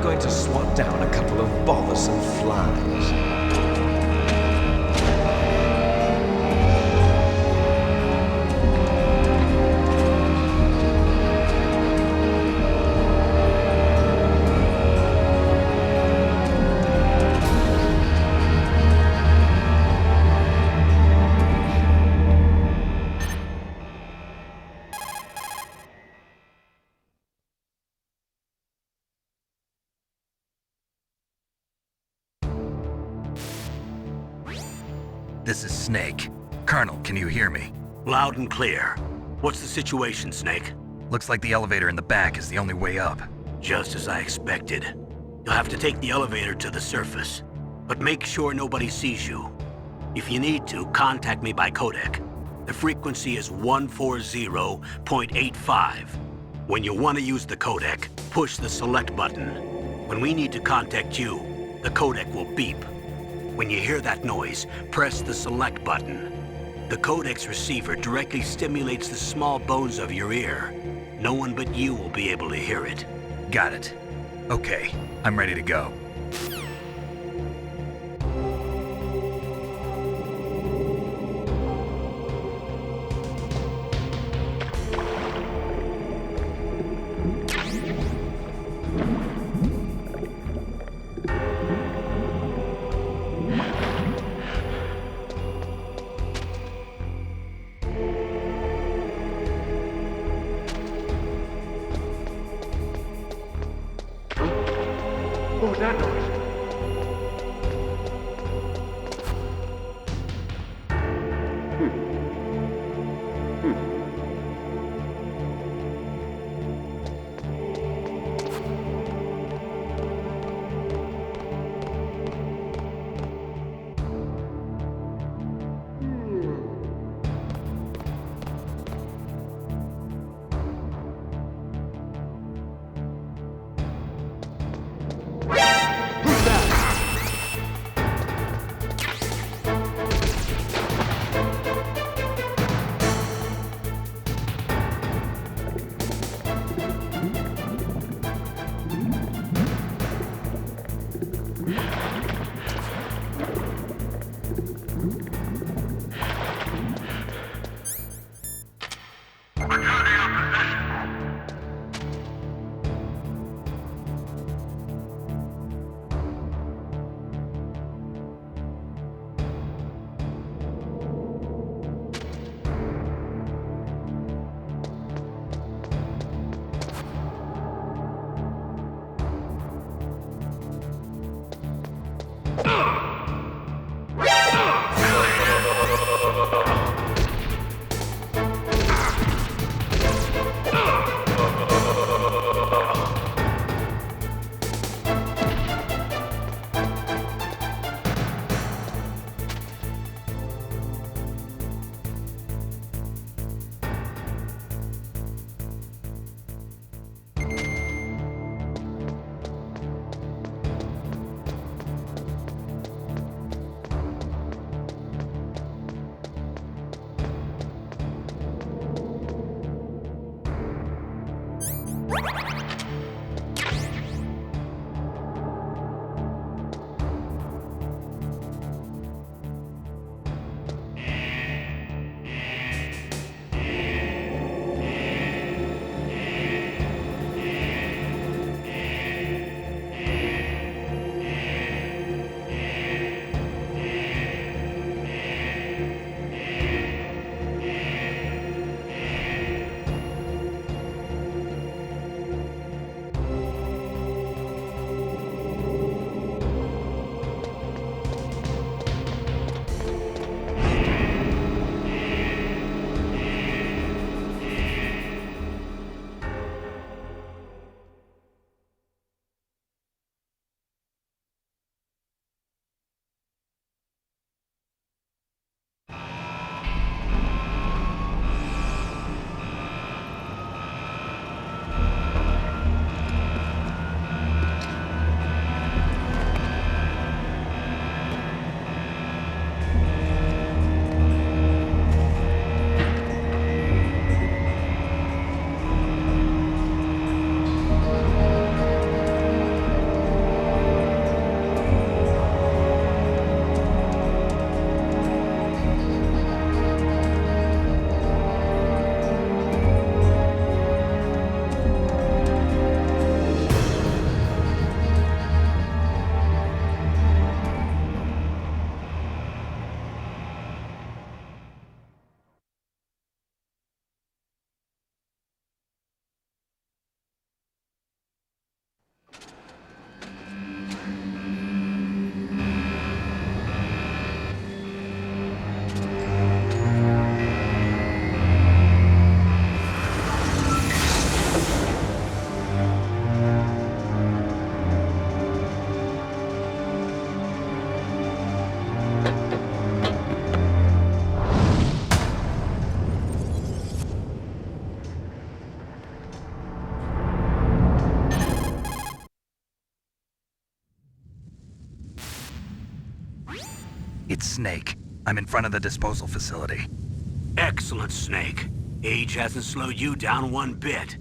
going to swat down a couple of bothersome flies. This is Snake. Colonel, can you hear me? Loud and clear. What's the situation, Snake? Looks like the elevator in the back is the only way up. Just as I expected. You'll have to take the elevator to the surface, but make sure nobody sees you. If you need to, contact me by codec. The frequency is 140.85. When you want to use the codec, push the select button. When we need to contact you, the codec will beep. When you hear that noise, press the select button. The codec's receiver directly stimulates the small bones of your ear. No one but you will be able to hear it. Got it. Okay, I'm ready to go. What was that noise? It's Snake. I'm in front of the disposal facility. Excellent, Snake. Age hasn't slowed you down one bit.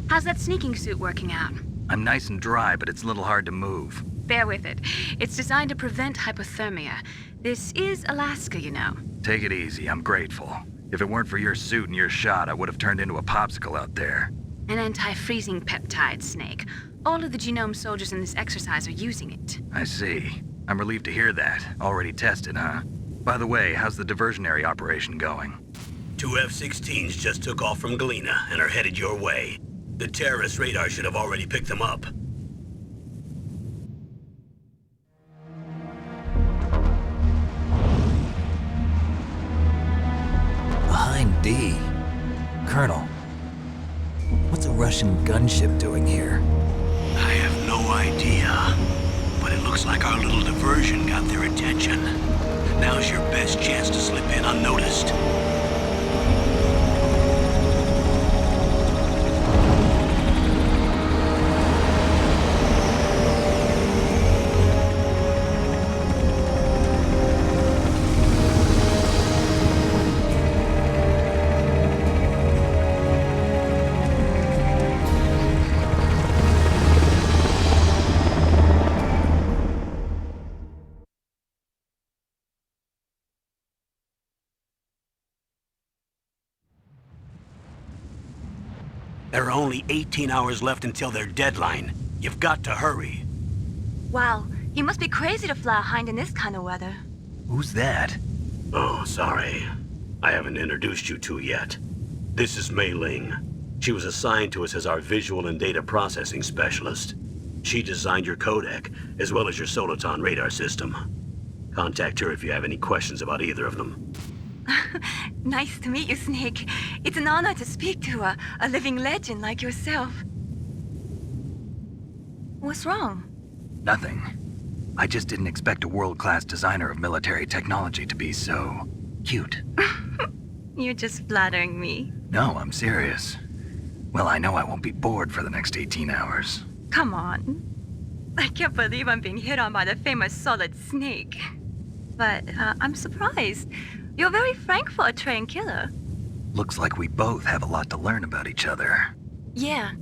How's that sneaking suit working out? I'm nice and dry, but it's a little hard to move. Bear with it. It's designed to prevent hypothermia. This is Alaska, you know. Take it easy, I'm grateful. If it weren't for your suit and your shot, I would have turned into a popsicle out there. An anti-freezing peptide, Snake. All of the genome soldiers in this exercise are using it. I see. I'm relieved to hear that. Already tested, huh? By the way, how's the diversionary operation going? 2 F-16s just took off from Galena and are headed your way. The terrorist radar should have already picked them up. Behind D. Colonel, what's a Russian gunship doing here? I have no idea, but it looks like our little diversion got their attention. Now's your best chance to slip in unnoticed. There are only 18 hours left until their deadline. You've got to hurry. Wow, you must be crazy to fly a hind in this kind of weather. Who's that? Oh, sorry. I haven't introduced you to yet. This is Mei Ling. She was assigned to us as our visual and data processing specialist. She designed your codec, as well as your Soliton radar system. Contact her if you have any questions about either of them. Nice to meet you, Snake. It's an honor to speak to a living legend like yourself. What's wrong? Nothing. I just didn't expect a world-class designer of military technology to be so cute. You're just flattering me. No, I'm serious. Well, I know I won't be bored for the next 18 hours. Come on. I can't believe I'm being hit on by the famous Solid Snake. But I'm surprised. You're very frank for a trained killer. Looks like we both have a lot to learn about each other. Yeah,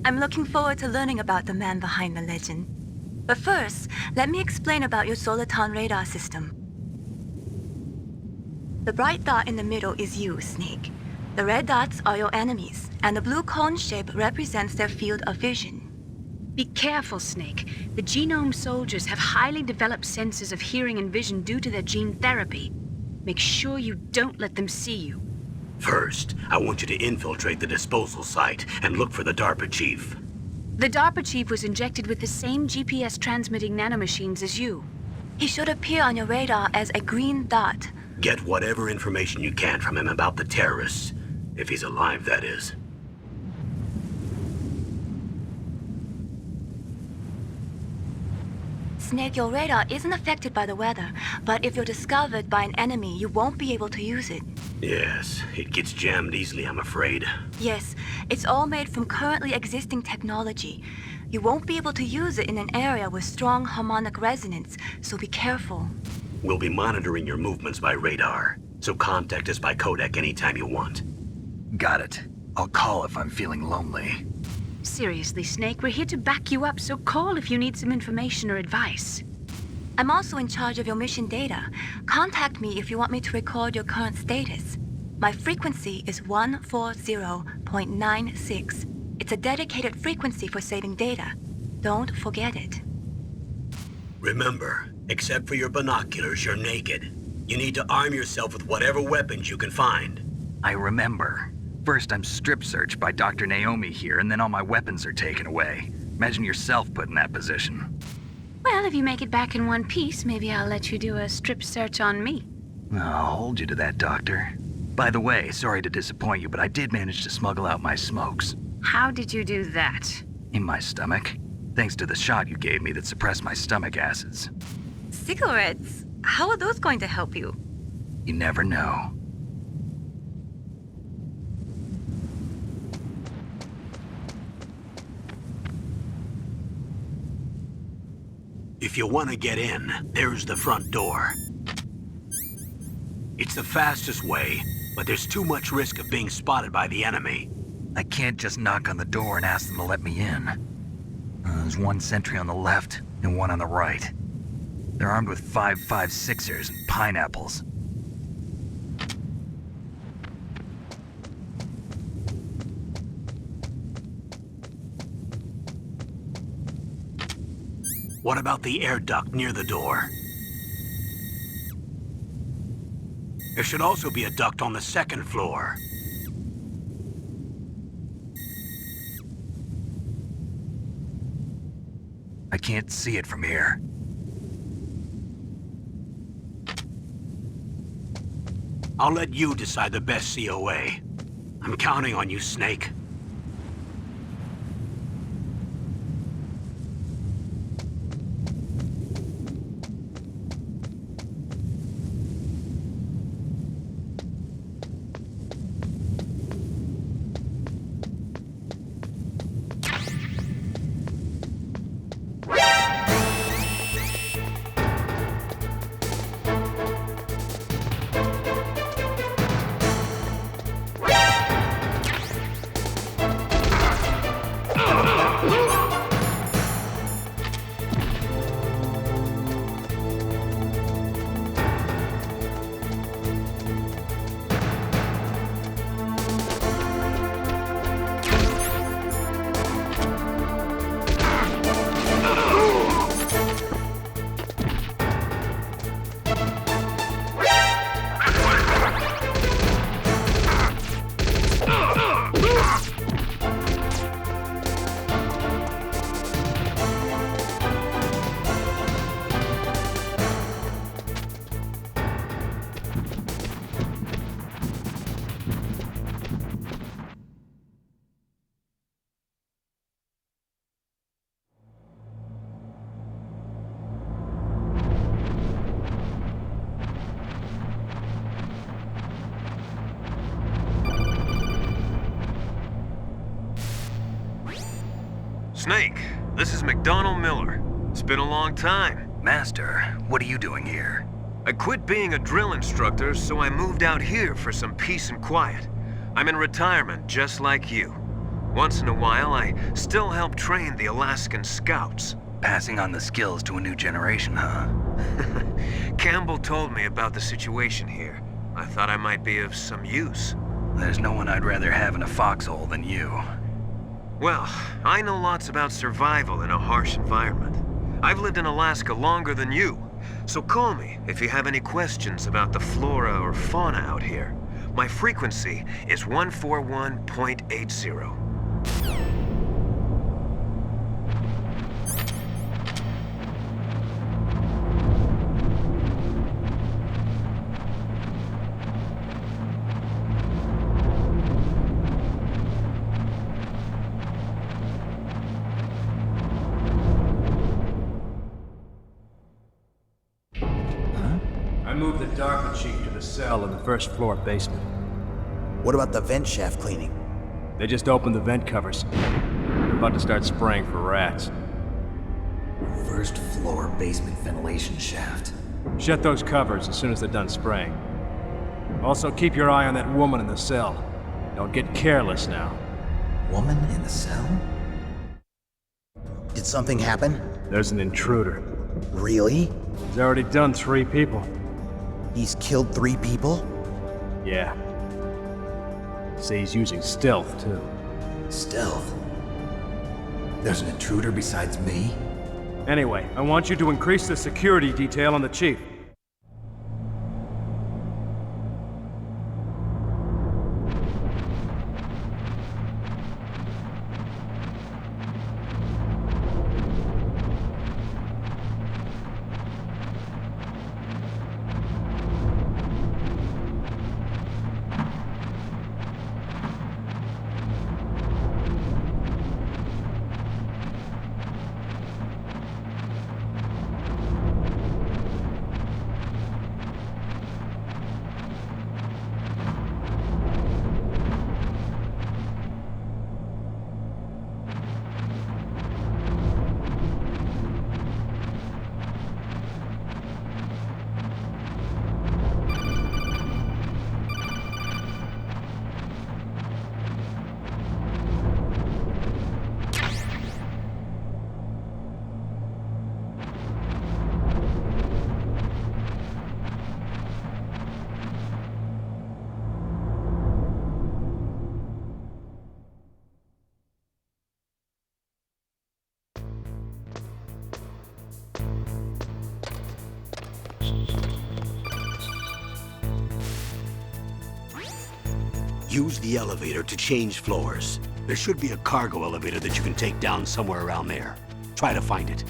I'm looking forward to learning about the man behind the legend. But first, let me explain about your Soliton radar system. The bright dot in the middle is you, Snake. The red dots are your enemies, and the blue cone shape represents their field of vision. Be careful, Snake. The genome soldiers have highly developed senses of hearing and vision due to their gene therapy. Make sure you don't let them see you. First, I want you to infiltrate the disposal site and look for the DARPA chief. The DARPA chief was injected with the same GPS transmitting nanomachines as you. He should appear on your radar as a green dot. Get whatever information you can from him about the terrorists. If he's alive, that is. Snake, your radar isn't affected by the weather, but if you're discovered by an enemy, you won't be able to use it. Yes, it gets jammed easily, I'm afraid. Yes, it's all made from currently existing technology. You won't be able to use it in an area with strong harmonic resonance, so be careful. We'll be monitoring your movements by radar, so contact us by codec anytime you want. Got it. I'll call if I'm feeling lonely. Seriously, Snake, we're here to back you up, so call if you need some information or advice. I'm also in charge of your mission data. Contact me if you want me to record your current status. My frequency is 140.96. It's a dedicated frequency for saving data. Don't forget it. Remember, except for your binoculars, you're naked. You need to arm yourself with whatever weapons you can find. I remember. First, I'm strip searched by Dr. Naomi here, and then all my weapons are taken away. Imagine yourself put in that position. Well, if you make it back in one piece, maybe I'll let you do a strip search on me. I'll hold you to that, Doctor. By the way, sorry to disappoint you, but I did manage to smuggle out my smokes. How did you do that? In my stomach. Thanks to the shot you gave me that suppressed my stomach acids. Cigarettes? How are those going to help you? You never know. If you want to get in, there's the front door. It's the fastest way, but there's too much risk of being spotted by the enemy. I can't just knock on the door and ask them to let me in. There's one sentry on the left and one on the right. They're armed with 5.56ers and pineapples. What about the air duct near the door? There should also be a duct on the second floor. I can't see it from here. I'll let you decide the best COA. I'm counting on you, Snake. Snake, this is McDonald Miller. It's been a long time. Master, what are you doing here? I quit being a drill instructor, so I moved out here for some peace and quiet. I'm in retirement, just like you. Once in a while, I still help train the Alaskan Scouts. Passing on the skills to a new generation, huh? Campbell told me about the situation here. I thought I might be of some use. There's no one I'd rather have in a foxhole than you. Well, I know lots about survival in a harsh environment. I've lived in Alaska longer than you, so call me if you have any questions about the flora or fauna out here. My frequency is 141.80. I moved the Darker Chief to the cell in the first floor basement. What about the vent shaft cleaning? They just opened the vent covers. They're about to start spraying for rats. First floor basement ventilation shaft. Shut those covers as soon as they're done spraying. Also, keep your eye on that woman in the cell. Don't get careless now. Woman in the cell? Did something happen? There's an intruder. Really? He's already done 3 people. He's killed 3 people? Yeah. See, he's using stealth, too. Stealth? There's an intruder besides me? Anyway, I want you to increase the security detail on the Chief. Use the elevator to change floors. There should be a cargo elevator that you can take down somewhere around there. Try to find it.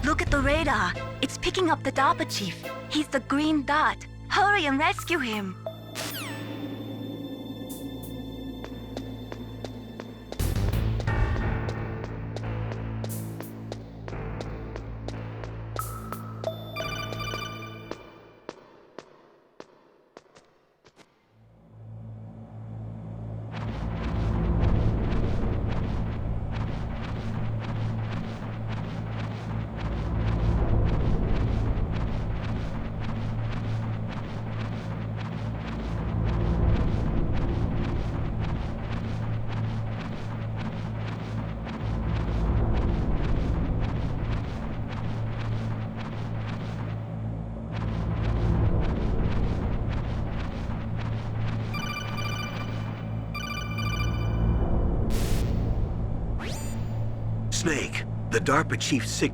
Look at the radar. It's picking up the DARPA chief. He's the green dot. Hurry and rescue him. Snake, the DARPA chief's sick.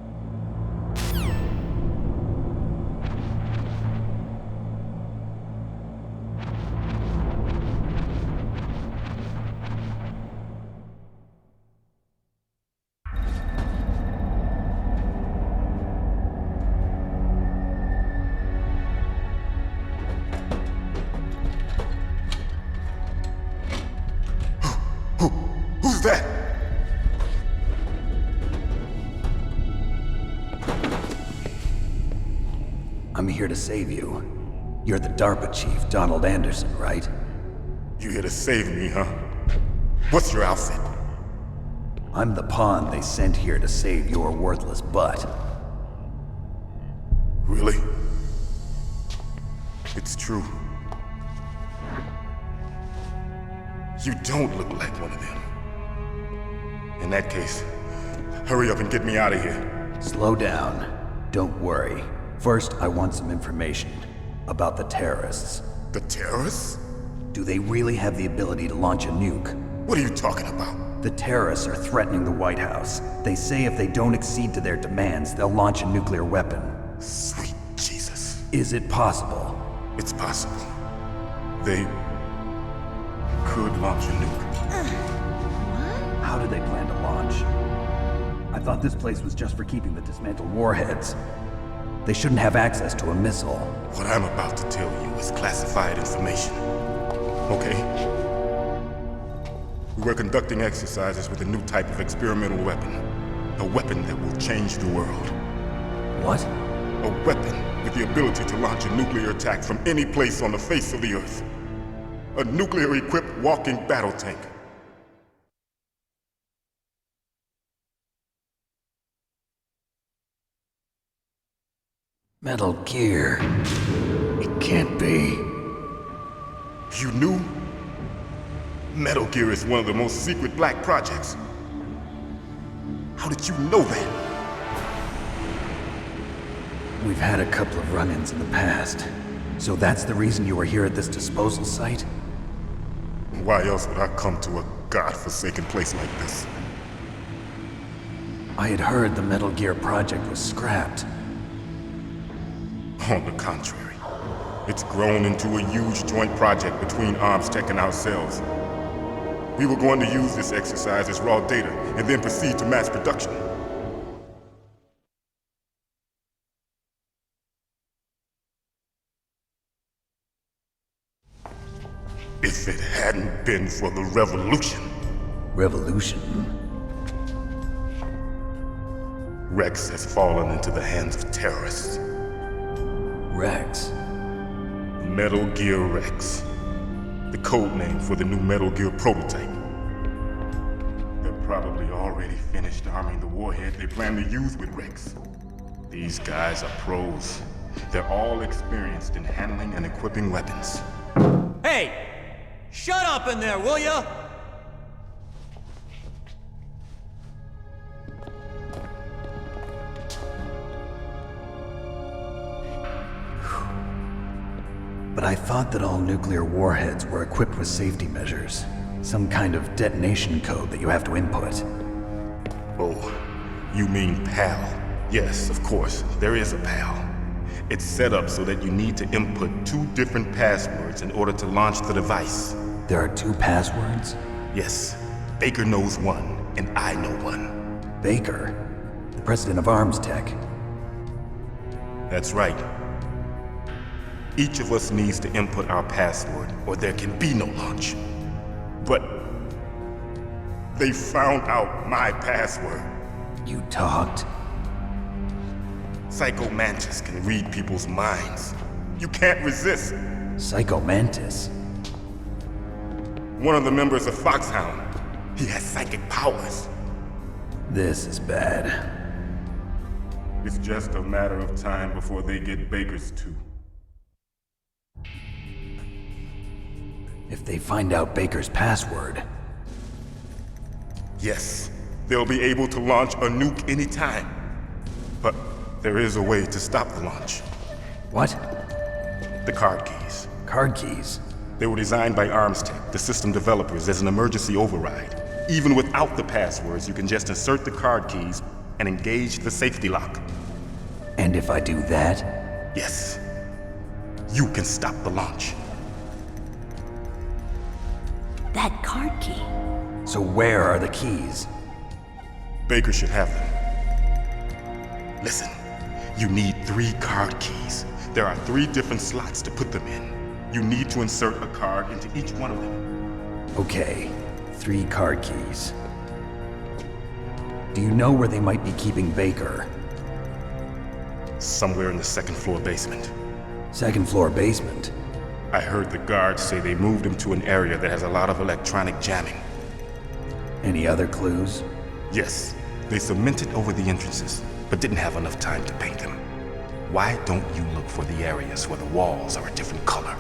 Who's that? I'm here to save you. You're the DARPA chief, Donald Anderson, right? You here to save me, huh? What's your outfit? I'm the pawn they sent here to save your worthless butt. Really? It's true. You don't look like one of them. In that case, hurry up and get me out of here. Slow down. Don't worry. First, I want some information about the terrorists. The terrorists? Do they really have the ability to launch a nuke? What are you talking about? The terrorists are threatening the White House. They say if they don't accede to their demands, they'll launch a nuclear weapon. Sweet Jesus. Is it possible? It's possible. They could launch a nuke. How do they plan to launch? I thought this place was just for keeping the dismantled warheads. They shouldn't have access to a missile. What I'm about to tell you is classified information. Okay? We were conducting exercises with a new type of experimental weapon. A weapon that will change the world. What? A weapon with the ability to launch a nuclear attack from any place on the face of the Earth. A nuclear-equipped walking battle tank. Metal Gear. It can't be. You knew? Metal Gear is one of the most secret black projects. How did you know that? We've had a couple of run-ins in the past. So that's the reason you were here at this disposal site? Why else would I come to a godforsaken place like this? I had heard the Metal Gear project was scrapped. On the contrary, it's grown into a huge joint project between Arms Tech and ourselves. We were going to use this exercise as raw data and then proceed to mass production. If it hadn't been for the revolution. Revolution? Rex has fallen into the hands of terrorists. Rex? Metal Gear Rex. The code name for the new Metal Gear prototype. They're probably already finished arming the warhead they plan to use with Rex. These guys are pros. They're all experienced in handling and equipping weapons. Hey! Shut up in there, will ya? But I thought that all nuclear warheads were equipped with safety measures. Some kind of detonation code that you have to input. Oh, you mean PAL? Yes, of course, there is a PAL. It's set up so that you need to input 2 different passwords in order to launch the device. There are 2 passwords? Yes. Baker knows one, and I know one. Baker? The president of Arms Tech? That's right. Each of us needs to input our password, or there can be no launch. But they found out my password. You talked? Psycho Mantis can read people's minds. You can't resist. Psycho Mantis? One of the members of Foxhound. He has psychic powers. This is bad. It's just a matter of time before they get Baker's too. If they find out Baker's password... Yes, they'll be able to launch a nuke anytime. But there is a way to stop the launch. What? The card keys. Card keys? They were designed by Arms Tech, the system developers, as an emergency override. Even without the passwords, you can just insert the card keys and engage the safety lock. And if I do that? Yes. You can stop the launch. That card key. So where are the keys? Baker should have them. Listen, you need 3 card keys. There are 3 different slots to put them in. You need to insert a card into each one of them. Okay, 3 card keys. Do you know where they might be keeping Baker? Somewhere in the 2nd floor basement. 2nd floor basement? I heard the guards say they moved him to an area that has a lot of electronic jamming. Any other clues? Yes, they cemented over the entrances, but didn't have enough time to paint them. Why don't you look for the areas where the walls are a different color?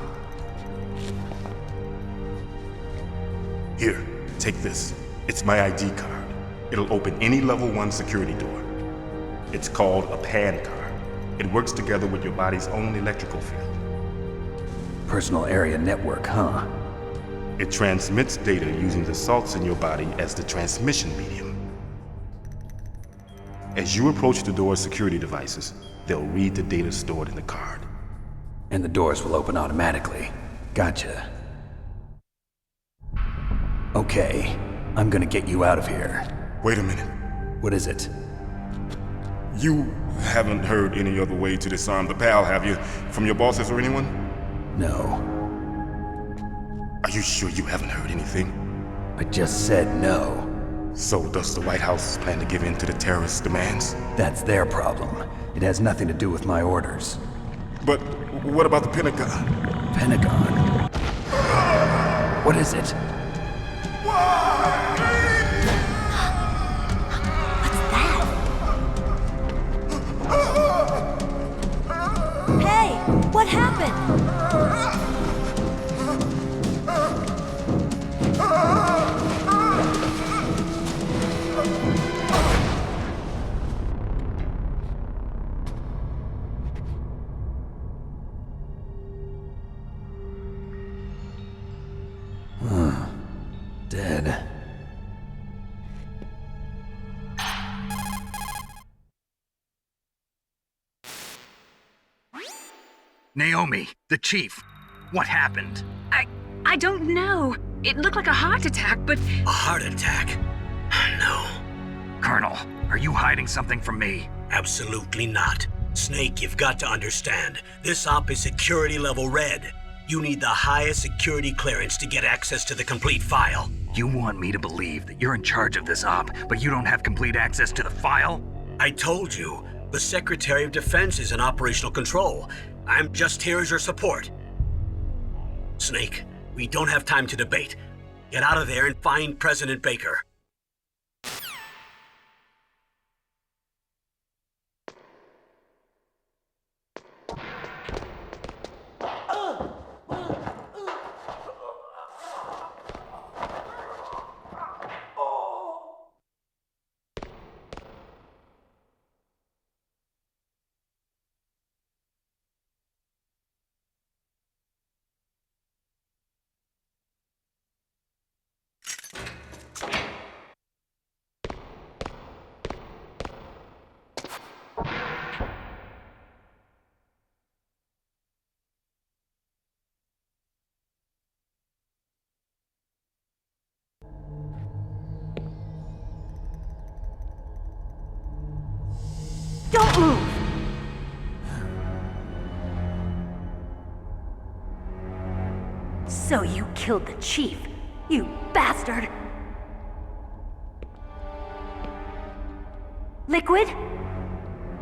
Here, take this. It's my ID card. It'll open any level 1 security door. It's called a PAN card. It works together with your body's own electrical field. Personal area network, huh? It transmits data using the salts in your body as the transmission medium. As you approach the door's security devices, they'll read the data stored in the card. And the doors will open automatically. Gotcha. Okay, I'm gonna get you out of here. Wait a minute. What is it? You haven't heard any other way to disarm the PAL, have you? From your bosses or anyone? No. Are you sure you haven't heard anything? I just said no. So does the White House plan to give in to the terrorists' demands? That's their problem. It has nothing to do with my orders. But what about the Pentagon? Pentagon? What is it? Hey, what happened? Dead. Naomi, the chief. What happened? I don't know. It looked like a heart attack, but... A heart attack? No. Colonel, are you hiding something from me? Absolutely not. Snake, you've got to understand. This op is security level red. You need the highest security clearance to get access to the complete file. You want me to believe that you're in charge of this op, but you don't have complete access to the file? I told you, the Secretary of Defense is in operational control. I'm just here as your support. Snake, we don't have time to debate. Get out of there and find President Baker. Don't move! So you killed the chief, you bastard! Liquid?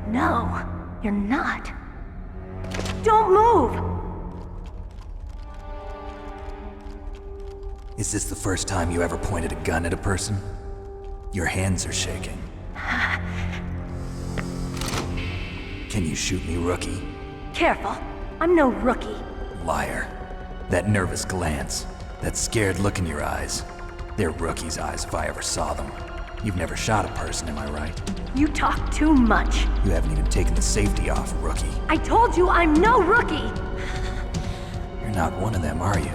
No, you're not. Don't move! Is this the first time you ever pointed a gun at a person? Your hands are shaking. Can you shoot me, rookie? Careful, I'm no rookie. Liar. That nervous glance, that scared look in your eyes. They're rookie's eyes if I ever saw them. You've never shot a person, am I right? You talk too much. You haven't even taken the safety off, rookie. I told you I'm no rookie! You're not one of them, are you?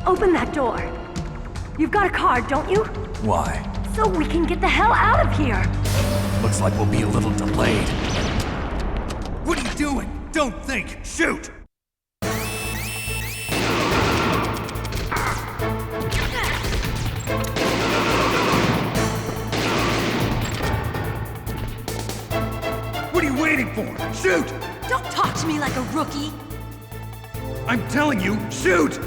Open that door. You've got a card, don't you? Why? So we can get the hell out of here! Looks like we'll be a little delayed. What are you doing? Don't think! Shoot! What are you waiting for? Shoot! Don't talk to me like a rookie! I'm telling you, shoot!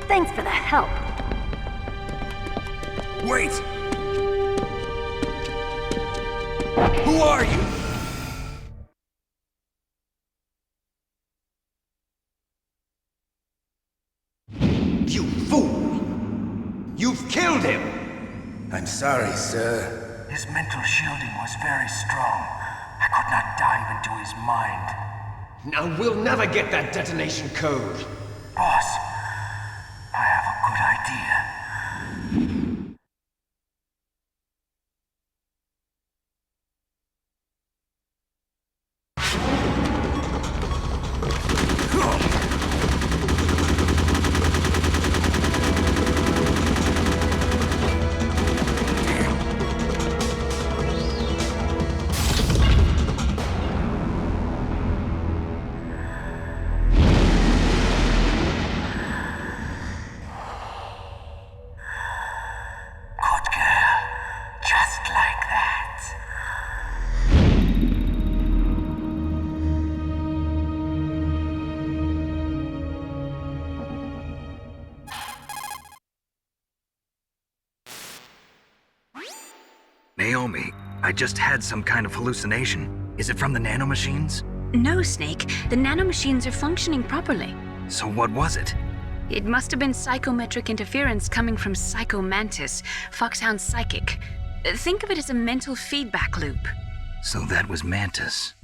Thanks for the help. Wait! Who are you? You fool! You've killed him! I'm sorry, sir. His mental shielding was very strong. I could not dive into his mind. Now we'll never get that detonation code. Boss, I have a good idea. Naomi, I just had some kind of hallucination. Is it from the nanomachines? No, Snake. The nanomachines are functioning properly. So what was it? It must have been psychometric interference coming from Psycho Mantis, Foxhound's psychic. Think of it as a mental feedback loop. So that was Mantis.